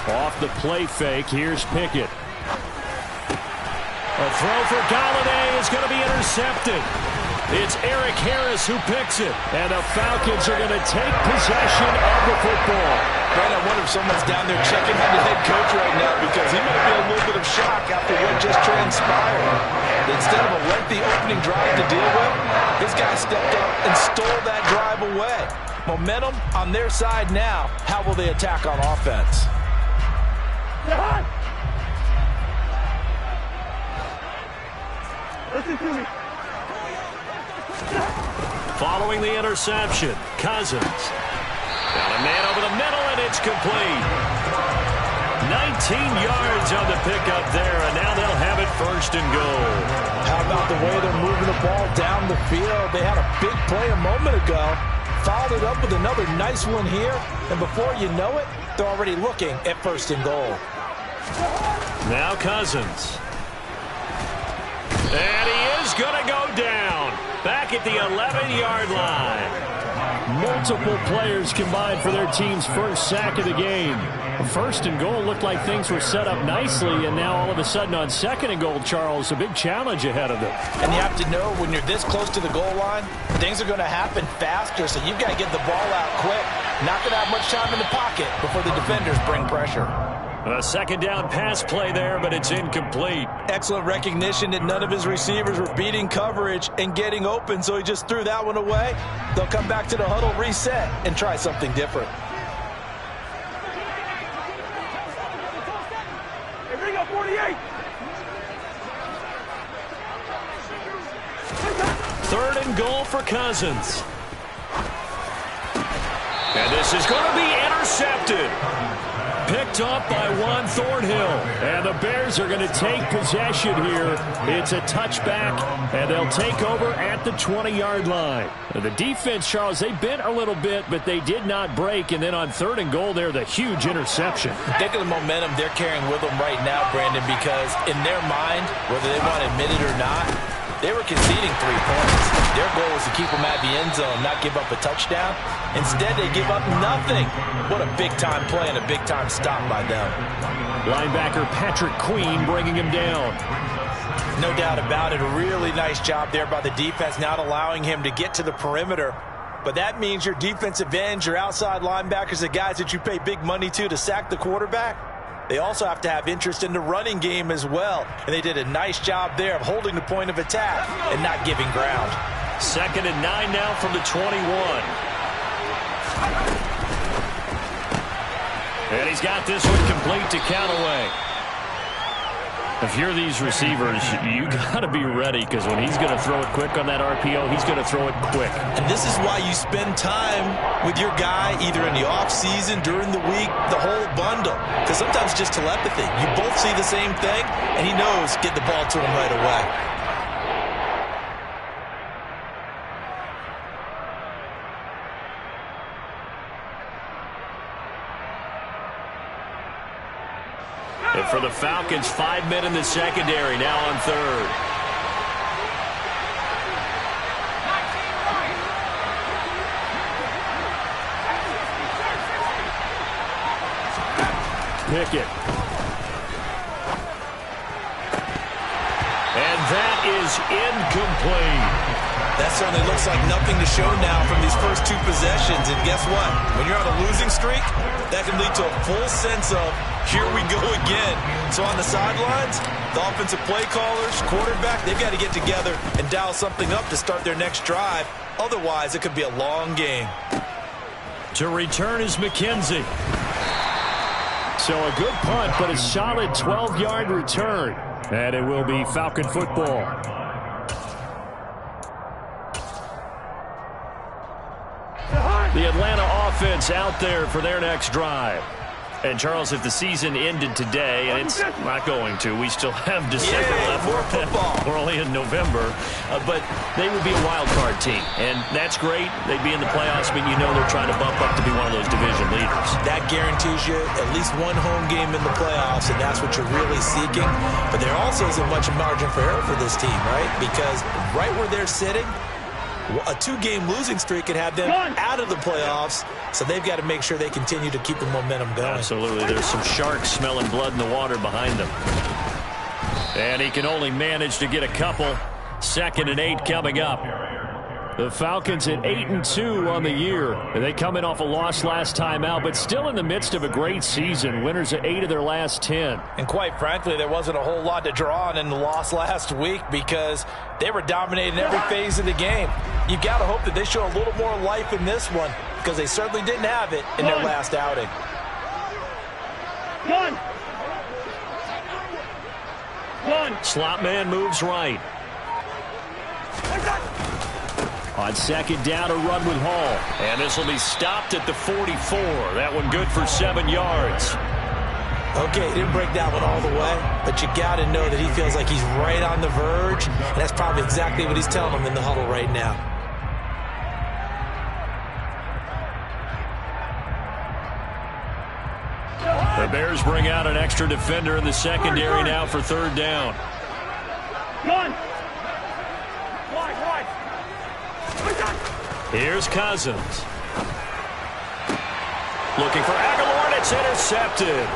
Off the play fake, here's Pickett. A throw for Galladay is going to be intercepted. It's Eric Harris who picks it. And the Falcons are going to take possession of the football. Brent, I wonder if someone's down there checking on the head coach right now because he might be a little bit of shock after what just transpired. Instead of a lengthy opening drive to deal with, this guy stepped up and stole that drive away. Momentum on their side now. How will they attack on offense? Listen to me. Following the interception, Cousins. Got a man over the middle, and it's complete. 19 yards on the pickup there, and now they'll have it first and goal. How about the way they're moving the ball down the field? They had a big play a moment ago. Followed it up with another nice one here, and before you know it, they're already looking at first and goal. Now Cousins. And he is going to go down. Back at the 11-yard line. Multiple players combined for their team's first sack of the game. First and goal looked like things were set up nicely, and now all of a sudden on second and goal, Charles, a big challenge ahead of them. And you have to know when you're this close to the goal line, things are going to happen faster, so you've got to get the ball out quick. Not going to have much time in the pocket before the defenders bring pressure. A second down pass play there, but it's incomplete. Excellent recognition that none of his receivers were beating coverage and getting open, so he just threw that one away. They'll come back to the huddle, reset, and try something different. Hey, bring up 48. Third and goal for Cousins. And this is going to be intercepted. Picked up by Juan Thornhill. And the Bears are going to take possession here. It's a touchback, and they'll take over at the 20-yard line. The defense, Charles, they bent a little bit, but they did not break. And then on third and goal there, the huge interception. Think of the momentum they're carrying with them right now, Brandon, because in their mind, whether they want to admit it or not, they were conceding 3 points. Their goal was to keep them at the end zone, not give up a touchdown. Instead, they give up nothing. What a big-time play and a big-time stop by them. Linebacker Patrick Queen bringing him down. No doubt about it. A really nice job there by the defense, not allowing him to get to the perimeter. But that means your defensive ends, your outside linebackers, the guys that you pay big money to sack the quarterback, they also have to have interest in the running game as well. And they did a nice job there of holding the point of attack and not giving ground. 2nd and 9 now from the 21. And he's got this one complete to Callaway. If you're these receivers, you got to be ready, because when he's going to throw it quick on that RPO, he's going to throw it quick. And this is why you spend time with your guy either in the offseason, during the week, the whole bundle. Because sometimes just telepathy. You both see the same thing, and he knows get the ball to him right away. And for the Falcons, 5 men in the secondary, now on third. Pickett. And that is incomplete. That certainly looks like nothing to show now from these first 2 possessions. And guess what? When you're on a losing streak, that can lead to a full sense of, here we go again. So on the sidelines, the offensive play callers, quarterback, they've got to get together and dial something up to start their next drive. Otherwise, it could be a long game. To return is McKenzie. So a good punt, but a solid 12-yard return. And it will be Falcon football. The Atlanta offense out there for their next drive. And, Charles, if the season ended today, and it's not going to, we still have December left. More football. We're only in November. But they would be a wild card team. And that's great. They'd be in the playoffs, but you know they're trying to bump up to be one of those division leaders. That guarantees you at least one home game in the playoffs, and that's what you're really seeking. But there also isn't much margin for error for this team, right? Because right where they're sitting, A 2-game losing streak could have them out of the playoffs, so they've got to make sure they continue to keep the momentum going. Absolutely. There's some sharks smelling blood in the water behind them. And he can only manage to get a couple. 2nd and 8 coming up. The Falcons at 8-2 on the year. They come in off a loss last time out, but still in the midst of a great season. Winners of 8 of their last 10. And quite frankly, there wasn't a whole lot to draw on in the loss last week because they were dominating every phase of the game. You've got to hope that they show a little more life in this one because they certainly didn't have it in their last outing. Slot man moves right. On 2nd down, a run with Hall. And this will be stopped at the 44. That one good for 7 yards. Okay, he didn't break that one all the way, but you got to know that he feels like he's right on the verge, and that's probably exactly what he's telling them in the huddle right now. The Bears bring out an extra defender in the secondary now for 3rd down. Here's Cousins. Looking for Aguilar, and it's intercepted.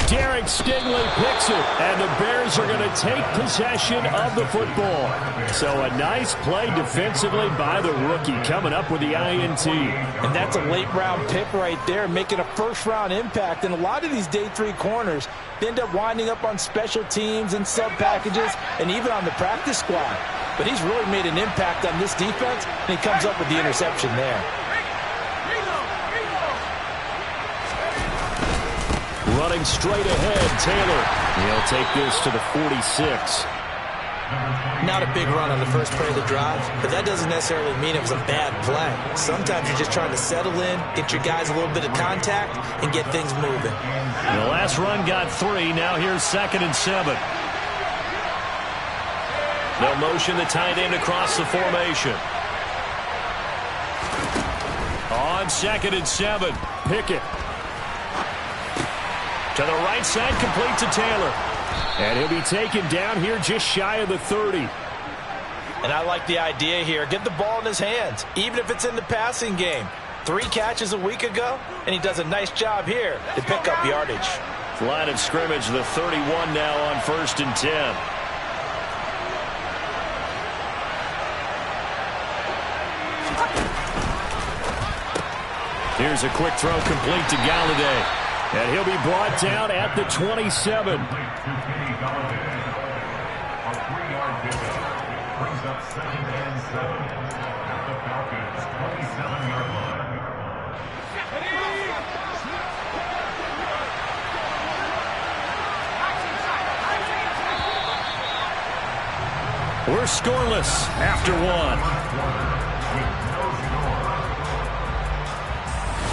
Derek Stingley picks it, and the Bears are going to take possession of the football. So a nice play defensively by the rookie, coming up with the INT. And that's a late-round pick right there, making a first-round impact. And a lot of these day 3 corners, they end up winding up on special teams and sub-packages and even on the practice squad. But he's really made an impact on this defense, and he comes up with the interception there. Running straight ahead, Taylor. He'll take this to the 46. Not a big run on the first play of the drive, but that doesn't necessarily mean it was a bad play. Sometimes you're just trying to settle in, get your guys a little bit of contact, and get things moving. The last run got 3. Now here's 2nd and 7. They'll motion the tight end across the formation. On 2nd and 7, Pickett. To the right side, complete to Taylor. And he'll be taken down here just shy of the 30. And I like the idea here. Get the ball in his hands, even if it's in the passing game. 3 catches a week ago, and he does a nice job here to pick up yardage. Line of scrimmage, the 31 now on 1st and 10. Here's a quick throw complete to Galladay. And he'll be brought down at the 27. We're scoreless after 1.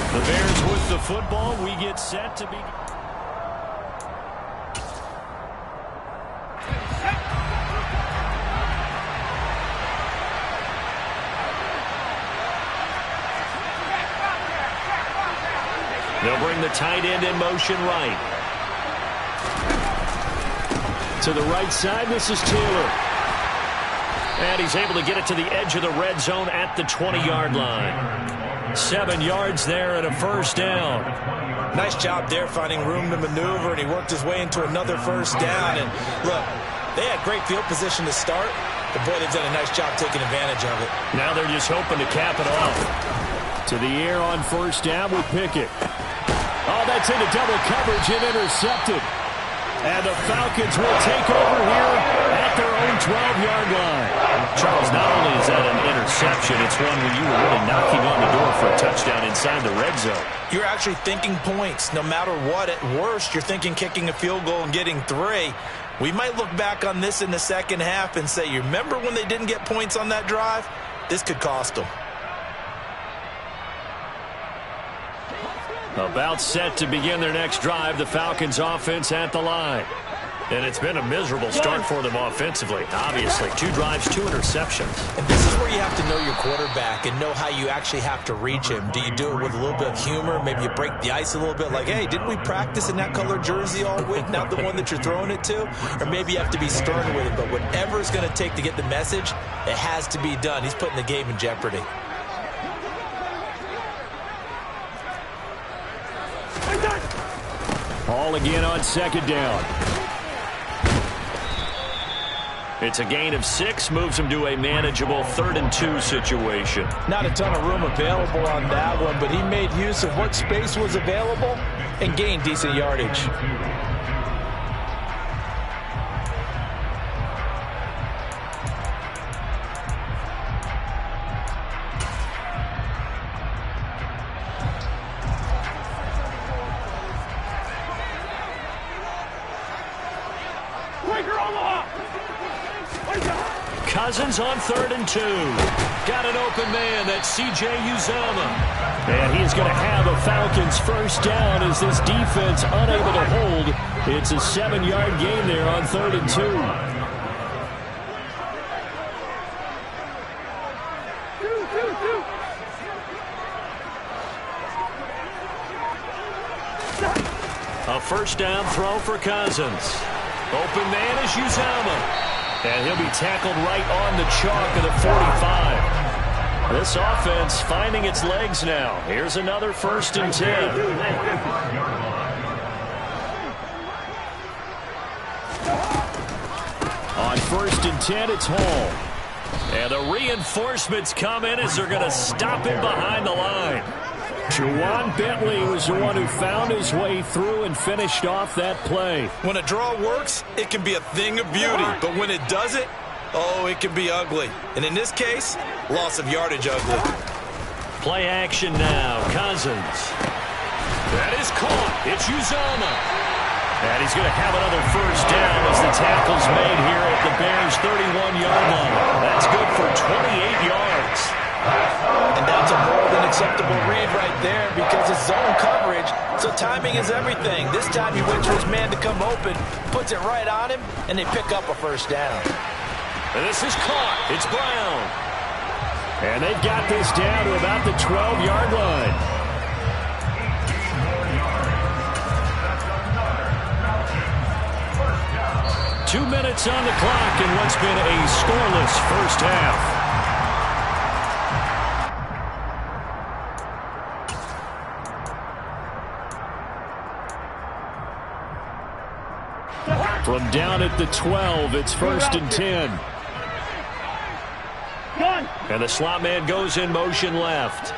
The Bears with the football. We get set to be... They'll bring the tight end in motion right. To the right side, this is Taylor. And he's able to get it to the edge of the red zone at the 20-yard line. 7 yards there and a 1st down. Nice job there finding room to maneuver, and he worked his way into another 1st down. And look, they had great field position to start, but boy, they've done a nice job taking advantage of it. Now they're just hoping to cap it off. To the air on 1st down with Pickett. Oh, that's into double coverage and intercepted. And the Falcons will take over here at their own 12-yard line. Charles, not only is that an interception, it's one where you were really knocking on the door for a touchdown inside the red zone. You're actually thinking points. No matter what, at worst, you're thinking kicking a field goal and getting 3. We might look back on this in the second half and say, you remember when they didn't get points on that drive? This could cost them. About set to begin their next drive, the Falcons offense at the line. And it's been a miserable start for them offensively. Obviously, 2 drives, 2 interceptions. And this is where you have to know your quarterback and know how you actually have to reach him. Do you do it with a little bit of humor? Maybe you break the ice a little bit like, hey, didn't we practice in that color jersey all week, not the one that you're throwing it to? Or maybe you have to be stern with him. But whatever it's going to take to get the message, it has to be done. He's putting the game in jeopardy. Ball again on 2nd down. It's a gain of 6, moves him to a manageable 3rd and 2 situation. Not a ton of room available on that one, but he made use of what space was available and gained decent yardage. Cousins on 3rd and 2. Got an open man. That's C.J. Uzomah. And he's going to have a Falcons first down as this defense unable to hold. It's a 7-yard gain there on 3rd and 2. A first down throw for Cousins. Open man is Uzomah. And he'll be tackled right on the chalk of the 45. This offense finding its legs now. Here's another 1st and 10. On 1st and 10, it's Hall. And the reinforcements come in as they're going to stop him behind the line. Juwan Bentley was the one who found his way through and finished off that play. When a draw works, it can be a thing of beauty. But when it doesn't, oh, it can be ugly. And in this case, loss of yardage ugly. Play action now. Cousins. That is caught. It's Uzomah. And he's going to have another first down as the tackle's made here at the Bears' 31-yard line. That's good for 28 yards. And that's a more than acceptable read right there because it's zone coverage, so timing is everything. This time he waits for his man to come open, puts it right on him, and they pick up a first down. And this is caught. It's Brown. And they've got this down to about the 12-yard line. Two minutes on the clock in what's been a scoreless first half. From down at the 12, it's 1st and 10. And the slot man goes in motion left.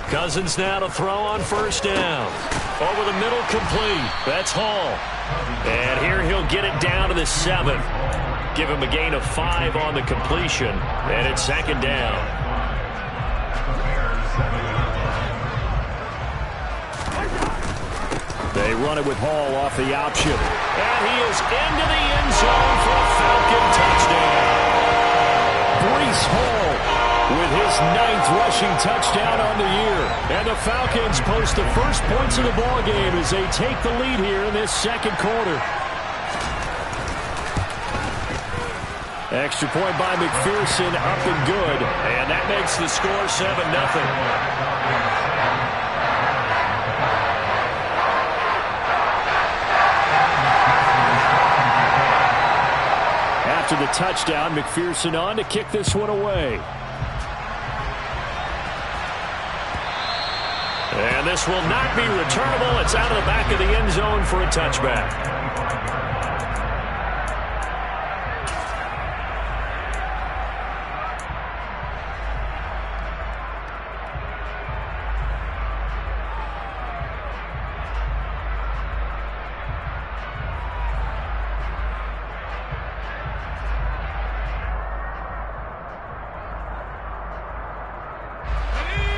Cousins now to throw on first down. Over the middle, complete. That's Hall. And here he'll get it down to the 7. Give him a gain of 5 on the completion. And it's 2nd down. They run it with Hall off the option. And he is into the end zone for a Falcon touchdown. Breece Hall with his 9th rushing touchdown on the year. And the Falcons post the first points of the ballgame as they take the lead here in this 2nd quarter. Extra point by McPherson, up and good. And that makes the score 7-0. After the touchdown, McPherson on to kick this one away. And this will not be returnable. It's out of the back of the end zone for a touchback.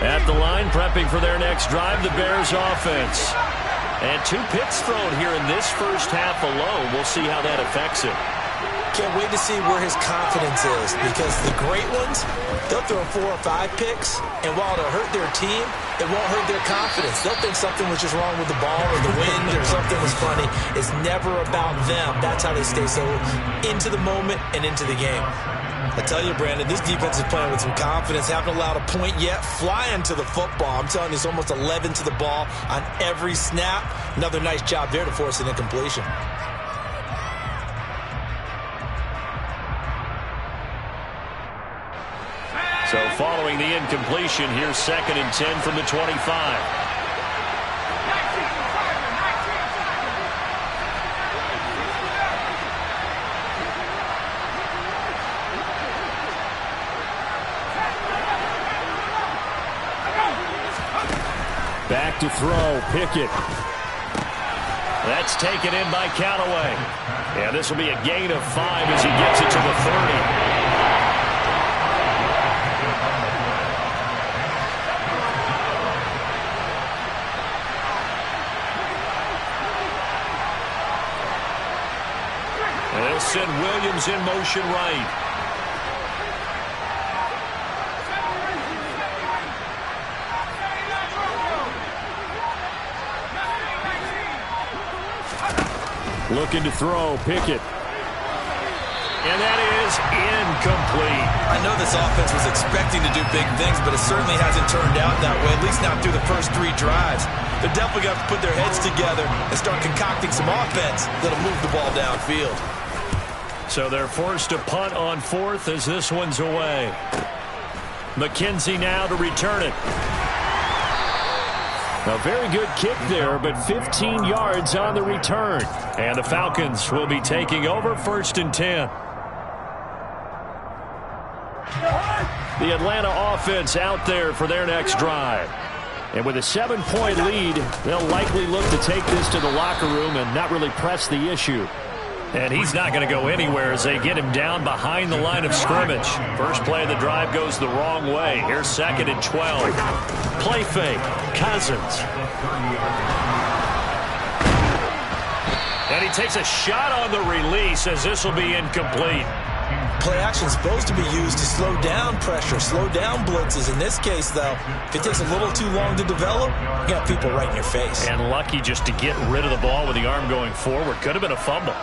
At the line, prepping for their next drive, the Bears offense. And 2 picks thrown here in this first half alone. We'll see how that affects it. Can't wait to see where his confidence is, because the great ones, they'll throw 4 or 5 picks, and while it'll hurt their team, it won't hurt their confidence. They'll think something was just wrong with the ball or the wind or something was funny. It's never about them. That's how they stay so into the moment and into the game. I tell you, Brandon, this defense is playing with some confidence. Haven't allowed a point yet. Flying to the football. I'm telling you, it's almost 11 to the ball on every snap. Another nice job there to force an incompletion. So following the incompletion, here's 2nd and 10 from the 25. Back to throw, Pickett. That's taken in by Callaway. And this will be a gain of 5 as he gets it to the 30. They'll send Williams in motion right. Looking to throw, Pickett. And that is incomplete. I know this offense was expecting to do big things, but it certainly hasn't turned out that way, at least not through the first 3 drives. They're definitely going to have to put their heads together and start concocting some offense that'll move the ball downfield. So they're forced to punt on 4th as this one's away. McKenzie now to return it. A very good kick there, but 15 yards on the return. And the Falcons will be taking over 1st and 10. The Atlanta offense out there for their next drive. And with a 7-point lead, they'll likely look to take this to the locker room and not really press the issue. And he's not going to go anywhere as they get him down behind the line of scrimmage. First play of the drive goes the wrong way. Here's 2nd and 12. Play fake. Cousins. And he takes a shot on the release as this will be incomplete. Play action is supposed to be used to slow down pressure, slow down blitzes. In this case, though, if it takes a little too long to develop, you got people right in your face. And lucky just to get rid of the ball with the arm going forward. Could have been a fumble.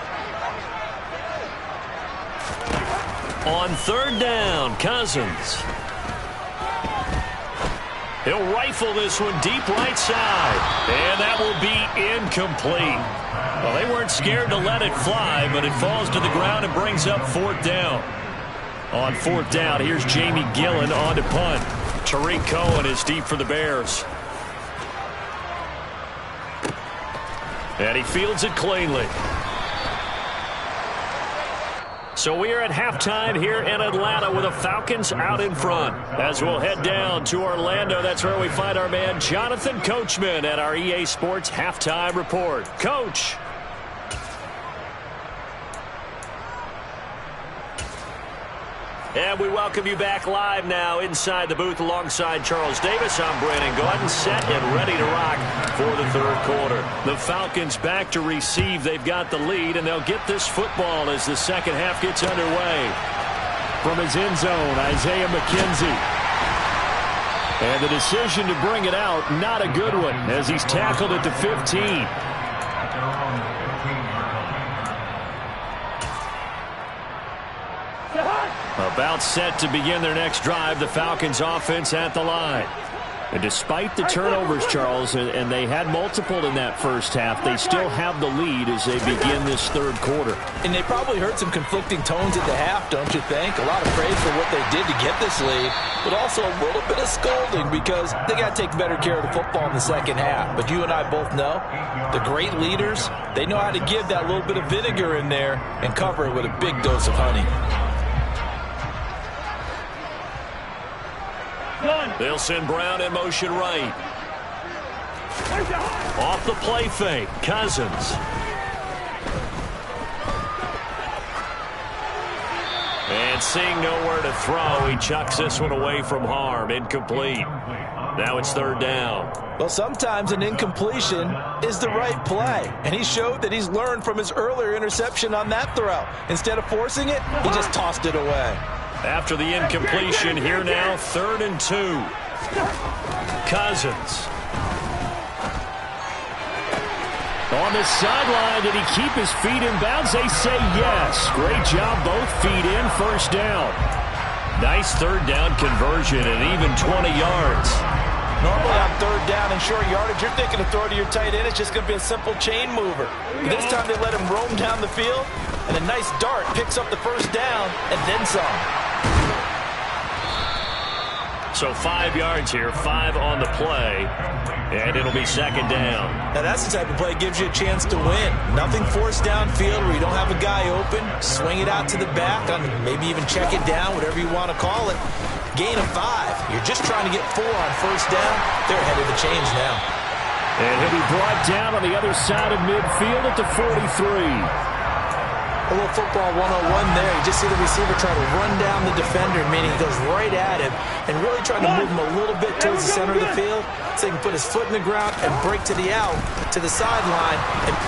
On 3rd down, Cousins. He'll rifle this one deep right side. And that will be incomplete. Well, they weren't scared to let it fly, but it falls to the ground and brings up 4th down. On 4th down, here's Jamie Gillen on to punt. Tariq Cohen is deep for the Bears. And he fields it cleanly. So we are at halftime here in Atlanta with the Falcons out in front. As we'll head down to Orlando, that's where we find our man Jonathan Coachman at our EA Sports Halftime Report. Coach. And we welcome you back live now inside the booth alongside Charles Davis. I'm Brandon Gaudin, set and ready to rock for the 3rd quarter. The Falcons back to receive. They've got the lead, and they'll get this football as the 2nd half gets underway. From his end zone, Isaiah McKenzie. And the decision to bring it out, not a good one, as he's tackled at the 15. About set to begin their next drive, the Falcons offense at the line. And despite the turnovers, Charles, and they had multiple in that first half, they still have the lead as they begin this 3rd quarter. And they probably heard some conflicting tones at the half, don't you think? A lot of praise for what they did to get this lead, but also a little bit of scolding because they got to take better care of the football in the 2nd half. But you and I both know the great leaders, they know how to give that little bit of vinegar in there and cover it with a big dose of honey. They'll send Brown in motion right. Off the play fake, Cousins. And seeing nowhere to throw, he chucks this one away from harm. Incomplete. Now it's 3rd down. Well, sometimes an incompletion is the right play, and he showed that he's learned from his earlier interception on that throw. Instead of forcing it, he just tossed it away. After the incompletion, here now, 3rd and 2. Cousins. On the sideline, did he keep his feet in bounds? They say yes. Great job, both feet in, 1st down. Nice 3rd down conversion and even 20 yards. Normally on 3rd down and short yardage, you're thinking to throw to your tight end. It's just going to be a simple chain mover. But this time they let him roam down the field, and a nice dart picks up the 1st down and then some. So 5 yards here, 5 on the play, and it'll be 2nd down. Now that's the type of play that gives you a chance to win. Nothing forced downfield where you don't have a guy open. Swing it out to the back, maybe even check it down, whatever you want to call it. Gain of 5. You're just trying to get 4 on 1st down. They're ahead of the chains now. And he'll be brought down on the other side of midfield at the 43. A little football 101 there. You just see the receiver try to run down the defender, meaning he goes right at him and really trying to move him a little bit towards the center of the field so he can put his foot in the ground and break to the out, to the sideline.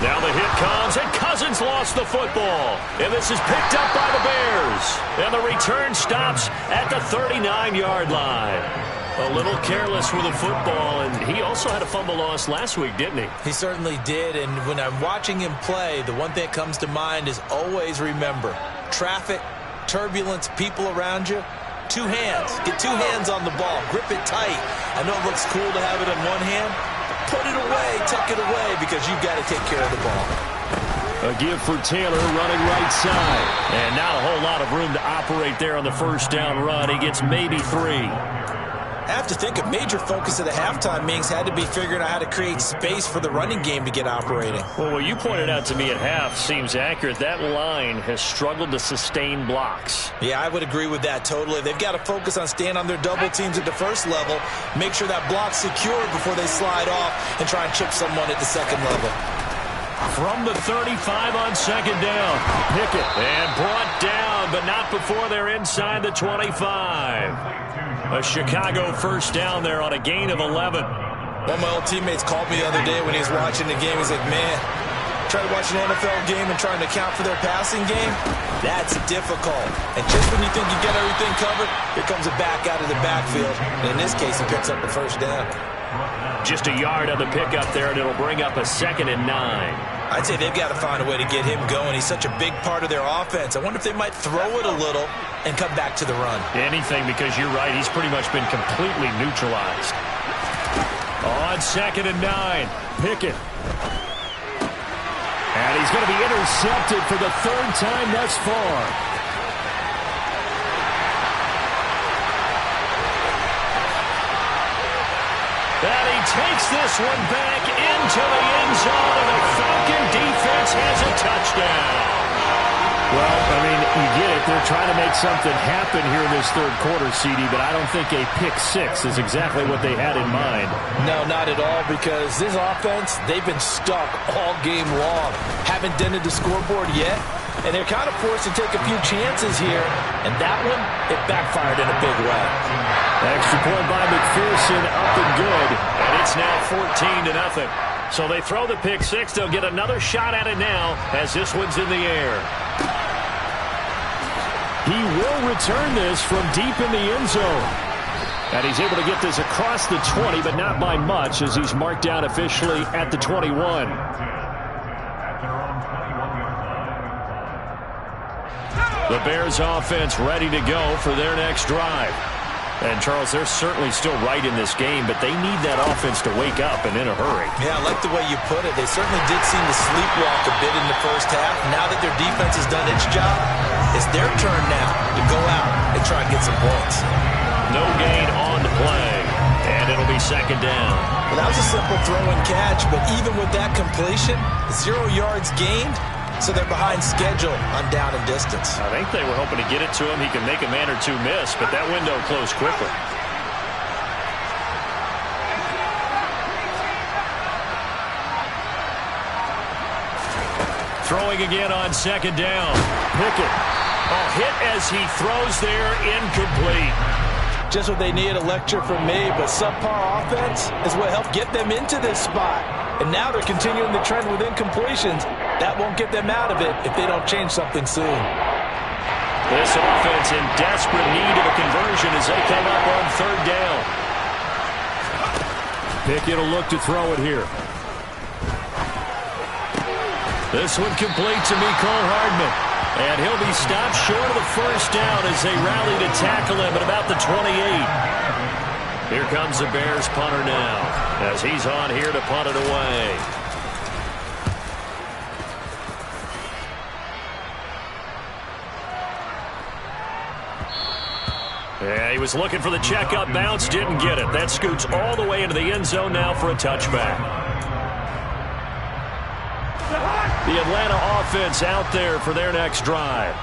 Now the hit comes, and Cousins lost the football. And this is picked up by the Bears. And the return stops at the 39-yard line. A little careless with the football, and he also had a fumble loss last week, didn't he? He certainly did, and when I'm watching him play, the one thing that comes to mind is always remember, traffic, turbulence, people around you, 2 hands. Get 2 hands on the ball. Grip it tight. I know it looks cool to have it in one hand. Put it away, tuck it away, because you've got to take care of the ball. A give for Taylor running right side. And not a whole lot of room to operate there on the 1st down run. He gets maybe 3. I have to think a major focus of the halftime meetings had to be figuring out how to create space for the running game to get operating. Well, what you pointed out to me at half seems accurate. That line has struggled to sustain blocks. Yeah, I would agree with that totally. They've got to focus on staying on their double teams at the 1st level, make sure that block's secured before they slide off and try and chip someone at the 2nd level. From the 35 on 2nd down, Pickett, and brought down, but not before they're inside the 25. A Chicago 1st down there on a gain of 11. One of my old teammates called me the other day when he was watching the game. He's like, man, try to watch an NFL game and trying to account for their passing game? That's difficult. And just when you think you get everything covered, here comes a back out of the backfield. And in this case, he picks up the 1st down. Just a yard on the pickup there, and it'll bring up a 2nd and 9. I'd say they've got to find a way to get him going. He's such a big part of their offense. I wonder if they might throw it a little and come back to the run. Anything, because you're right. He's pretty much been completely neutralized. On 2nd and 9, Pickett. And he's going to be intercepted for the 3rd time thus far. And he takes this one back into the end zone, and the Falcon defense has a touchdown. Well, I mean, you get it. They're trying to make something happen here in this 3rd quarter, CD, but I don't think a pick-6 is exactly what they had in mind. No, not at all, because this offense, they've been stuck all game long. Haven't dented the scoreboard yet, and they're kind of forced to take a few chances here, and that one, it backfired in a big way. Extra point by McPherson, up and good, and it's now 14-0. So they throw the pick-6. They'll get another shot at it now as this one's in the air. He will return this from deep in the end zone. And he's able to get this across the 20, but not by much, as he's marked down officially at the 21. The Bears offense ready to go for their next drive. And, Charles, they're certainly still right in this game, but they need that offense to wake up and in a hurry. Yeah, I like the way you put it. They certainly did seem to sleepwalk a bit in the 1st half. Now that their defense has done its job, it's their turn now to go out and try and get some points. No gain on the play, and it'll be 2nd down. Well, that was a simple throw and catch, but even with that completion, 0 yards gained, so they're behind schedule on down and distance. I think they were hoping to get it to him. He can make a man or two miss, but that window closed quickly. Throwing again on 2nd down. Pickett. Oh, hit as he throws there, incomplete. just what they need, a lecture from me, but subpar offense is what helped get them into this spot. And now they're continuing the trend with incompletions. That won't get them out of it if they don't change something soon. This offense in desperate need of a conversion as they come up on third down. Pickett will look to throw it here. This one complete to Mecole Hardman. And he'll be stopped short of the first down as they rally to tackle him at about the 28. Here comes the Bears punter now as he's on here to punt it away. Yeah, he was looking for the checkup bounce, didn't get it. That scoots all the way into the end zone now for a touchback. The Atlanta offense out there for their next drive.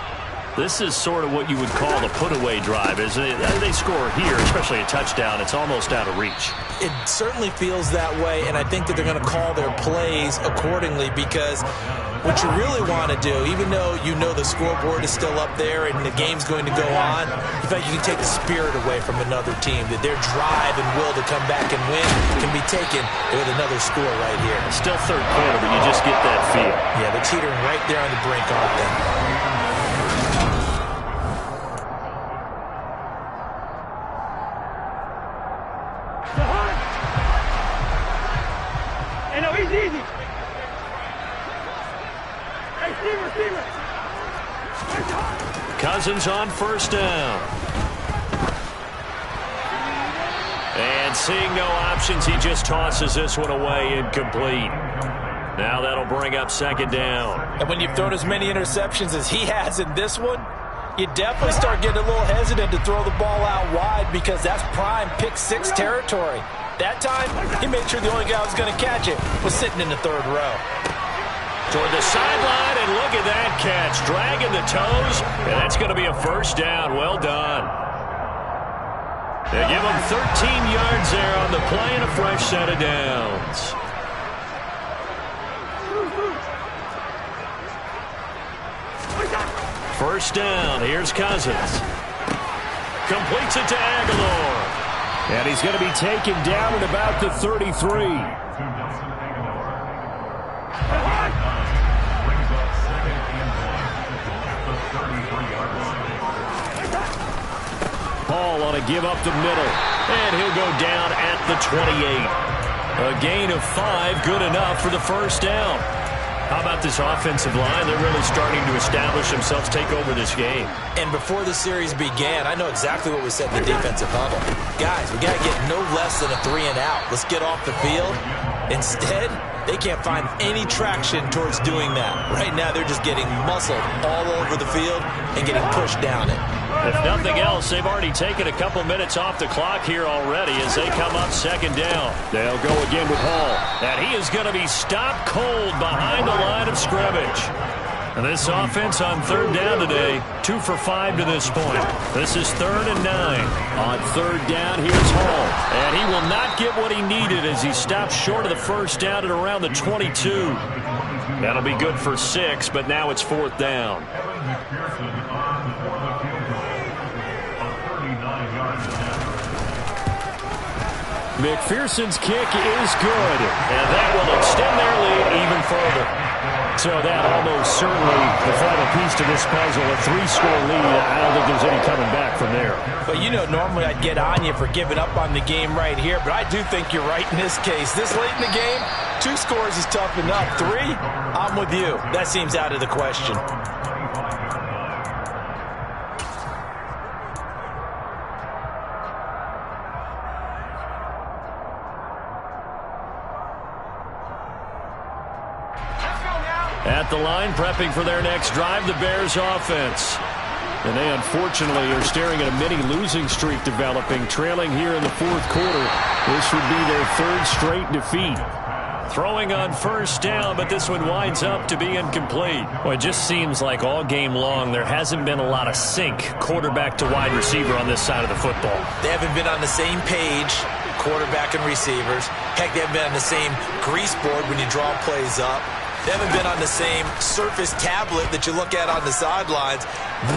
This is sort of what you would call the put-away drive, isn't it? They score here, especially a touchdown. It's almost out of reach. It certainly feels that way, and I think that they're going to call their plays accordingly because what you really want to do, even though you know the scoreboard is still up there and the game's going to go on, you feel like you can take the spirit away from another team, that their drive and will to come back and win can be taken with another score right here. It's still third quarter, but you just get that feel. Yeah, they're teetering right there on the brink, aren't they? Hey, no, easy. Receiver. Cousins on first down. And seeing no options, he just tosses this one away, incomplete. Now that'll bring up second down. And when you've thrown as many interceptions as he has in this one, you definitely start getting a little hesitant to throw the ball out wide because that's prime pick-6 territory. That time, he made sure the only guy who was going to catch it was sitting in the third row. Toward the sideline, and look at that catch. Dragging the toes, and that's going to be a first down. Well done. They give him 13 yards there on the play and a fresh set of downs. First down. Here's Cousins. Completes it to Aguilar. And he's going to be taken down at about the 33. Paul on a give up the middle. And he'll go down at the 28. A gain of 5, good enough for the first down. How about this offensive line? They're really starting to establish themselves, take over this game. And before the series began, I know exactly what we said in the defensive huddle. Guys, we got to get no less than a 3 and out. Let's get off the field. Instead, they can't find any traction towards doing that. Right now, they're just getting muscled all over the field and getting pushed down it. If nothing else, they've already taken a couple minutes off the clock here already as they come up second down. They'll go again with Hall. And he is going to be stopped cold behind the line of scrimmage. And this offense on third down today, 2 for 5 to this point. This is 3rd and 9. On third down, here's Hall. And he will not get what he needed as he stops short of the first down at around the 22. That'll be good for 6, but now it's 4th down. McPherson's kick is good, and that will extend their lead even further. So that almost certainly the final piece to this puzzle, a 3-score lead. I don't think there's any coming back from there. But you know, normally I'd get on you for giving up on the game right here, but I do think you're right in this case. This late in the game, 2 scores is tough enough. 3, I'm with you. That seems out of the question. At the line, prepping for their next drive, the Bears offense. And they unfortunately are staring at a mini losing streak developing, trailing here in the 4th quarter. This would be their 3rd straight defeat. Throwing on first down, but this one winds up to be incomplete. Well, it just seems like all game long there hasn't been a lot of sync quarterback to wide receiver on this side of the football. They haven't been on the same page. quarterback and receivers. Heck, they haven't been on the same grease board when you draw plays up. They haven't been on the same Surface tablet that you look at on the sidelines.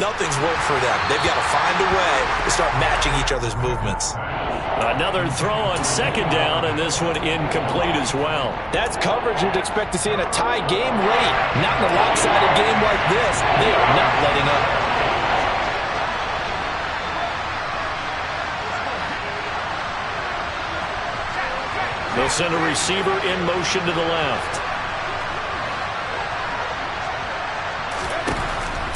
Nothing's worked for them. They've got to find a way to start matching each other's movements. Another throw on second down, and this one incomplete as well. That's coverage you'd expect to see in a tie game late. Not in a lopsided game like this. They are not letting up. They'll send a receiver in motion to the left.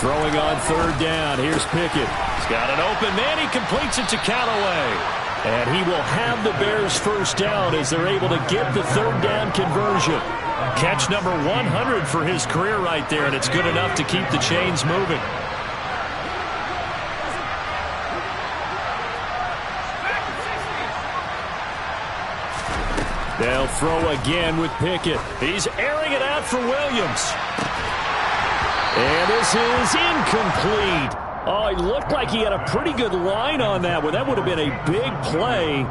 Throwing on third down. Here's Pickett. He's got an open man. He completes it to Callaway. And he will have the Bears first down as they're able to get the third down conversion. Catch number 100 for his career right there, and it's good enough to keep the chains moving. They'll throw again with Pickett. He's airing it out for Williams. And this is incomplete. Oh, it looked like he had a pretty good line on that one. That would have been a big play,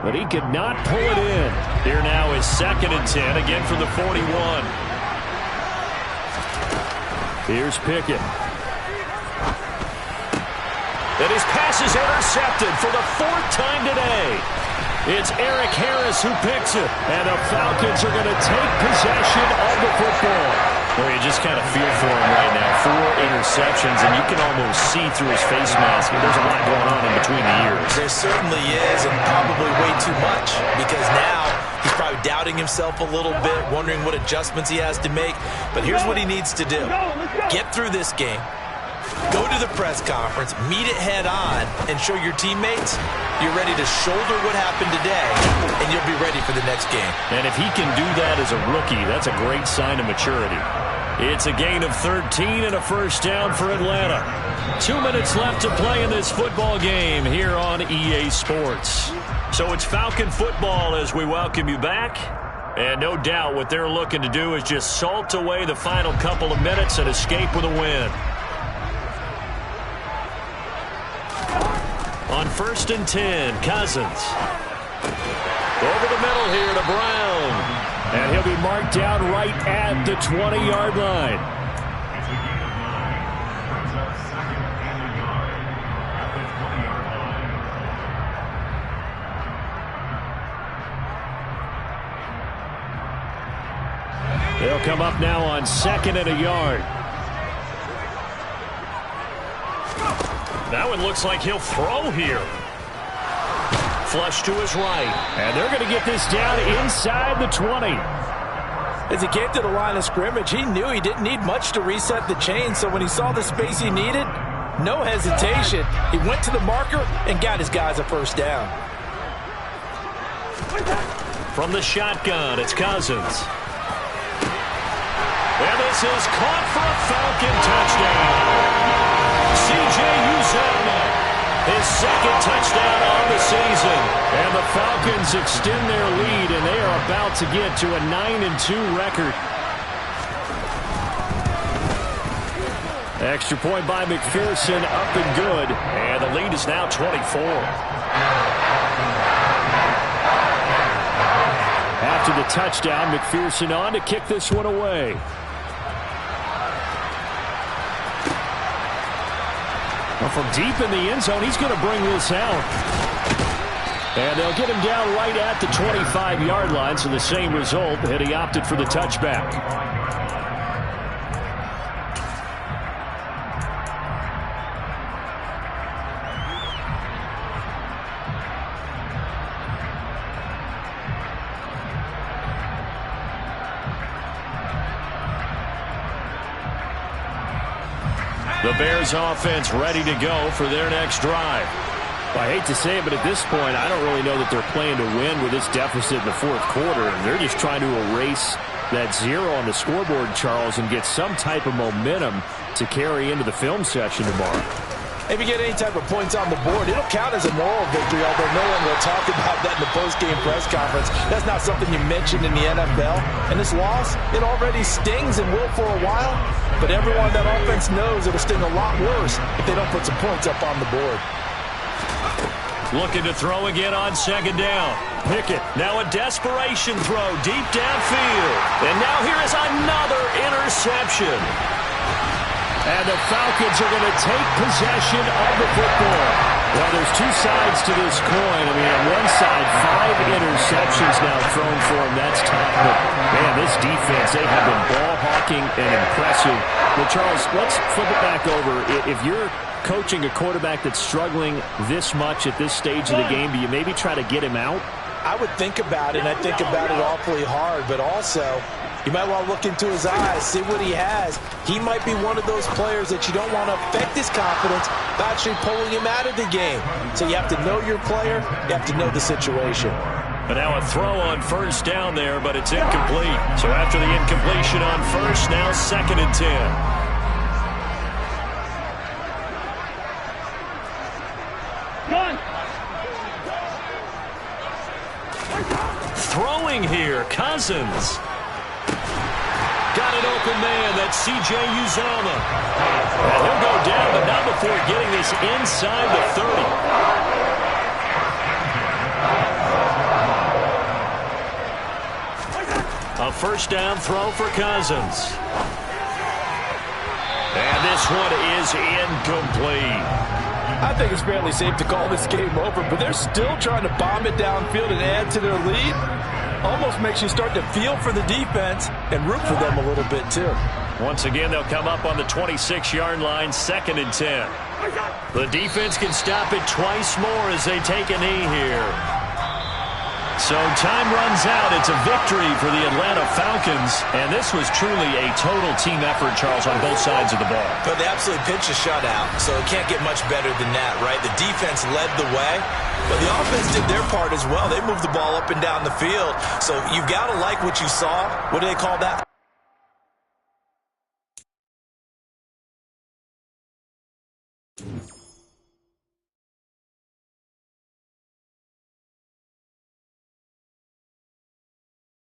but he could not pull it in. Here now is 2nd and 10, again from the 41. Here's Pickett. And his pass is intercepted for the 4th time today. It's Eric Harris who picks it, and the Falcons are going to take possession of the football. Well, you just kind of feel for him right now. 4 interceptions, and you can almost see through his face mask. There's a lot going on in between the ears. There certainly is, and probably way too much, because now he's probably doubting himself a little bit, wondering what adjustments he has to make. But here's what he needs to do. Get through this game. Go to the press conference, meet it head on, and show your teammates you're ready to shoulder what happened today, and you'll be ready for the next game. And if he can do that as a rookie, that's a great sign of maturity. It's a gain of 13 and a first down for Atlanta. 2 minutes left to play in this football game here on EA Sports. So it's Falcon football as we welcome you back. And no doubt what they're looking to do is just salt away the final couple of minutes and escape with a win. On 1st and 10, Cousins. Over the middle here to Brown. And he'll be marked down right at the 20-yard line. They'll come up now on 2nd and a yard. That one looks like he'll throw here. Flush to his right. And they're going to get this down inside the 20. As he came to the line of scrimmage, he knew he didn't need much to reset the chain. So when he saw the space he needed, no hesitation. He went to the marker and got his guys a first down. From the shotgun, it's Cousins. And this is caught for a Falcon touchdown. C.J. Uzomah, his 2nd touchdown on the season. And the Falcons extend their lead, and they are about to get to a 9-2 record. Extra point by McPherson, up and good. And the lead is now 24. After the touchdown, McPherson on to kick this one away. Well, from deep in the end zone, he's going to bring this out. And they'll get him down right at the 25-yard line, so the same result, and he opted for the touchback. The Bears offense ready to go for their next drive. Well, I hate to say it, but at this point, I don't really know that they're playing to win with this deficit in the 4th quarter. They're just trying to erase that 0 on the scoreboard, Charles, and get some type of momentum to carry into the film session tomorrow. If you get any type of points on the board, it'll count as a moral victory, although no one will talk about that in the post-game press conference. That's not something you mentioned in the NFL. And this loss, it already stings and will for a while. But everyone that offense knows it'll sting a lot worse if they don't put some points up on the board. Looking to throw again on second down. Pickett, now a desperation throw deep downfield. And now here is another interception. And the Falcons are going to take possession of the football. Well, there's two sides to this coin. I mean, on one side, 5 interceptions now thrown for him. That's tough. But, man, this defense, they have been ball hawking and impressive. Well, Charles, let's flip it back over. If you're coaching a quarterback that's struggling this much at this stage of the game, do you maybe try to get him out? I would think about it, and I think about it awfully hard, but also you might want to look into his eyes, see what he has. He might be one of those players that you don't want to affect his confidence by actually pulling him out of the game. So you have to know your player, you have to know the situation. But now a throw on first down there, but it's incomplete. So after the incompletion on first, now 2nd and 10. Throwing here, Cousins. Got an open man, that's C.J. Uzomah. And he'll go down, but not before getting this inside the 30. A first down throw for Cousins. And this one is incomplete. I think it's fairly safe to call this game over, but they're still trying to bomb it downfield and add to their lead. Almost makes you start to feel for the defense and root for them a little bit, too. Once again, they'll come up on the 26-yard line, 2nd and 10. The defense can stop it twice more as they take a knee here. So time runs out. It's a victory for the Atlanta Falcons. And this was truly a total team effort, Charles, on both sides of the ball. But they absolutely pitched a shutout, so it can't get much better than that, right? The defense led the way, but the offense did their part as well. They moved the ball up and down the field. So you've got to like what you saw. What do they call that?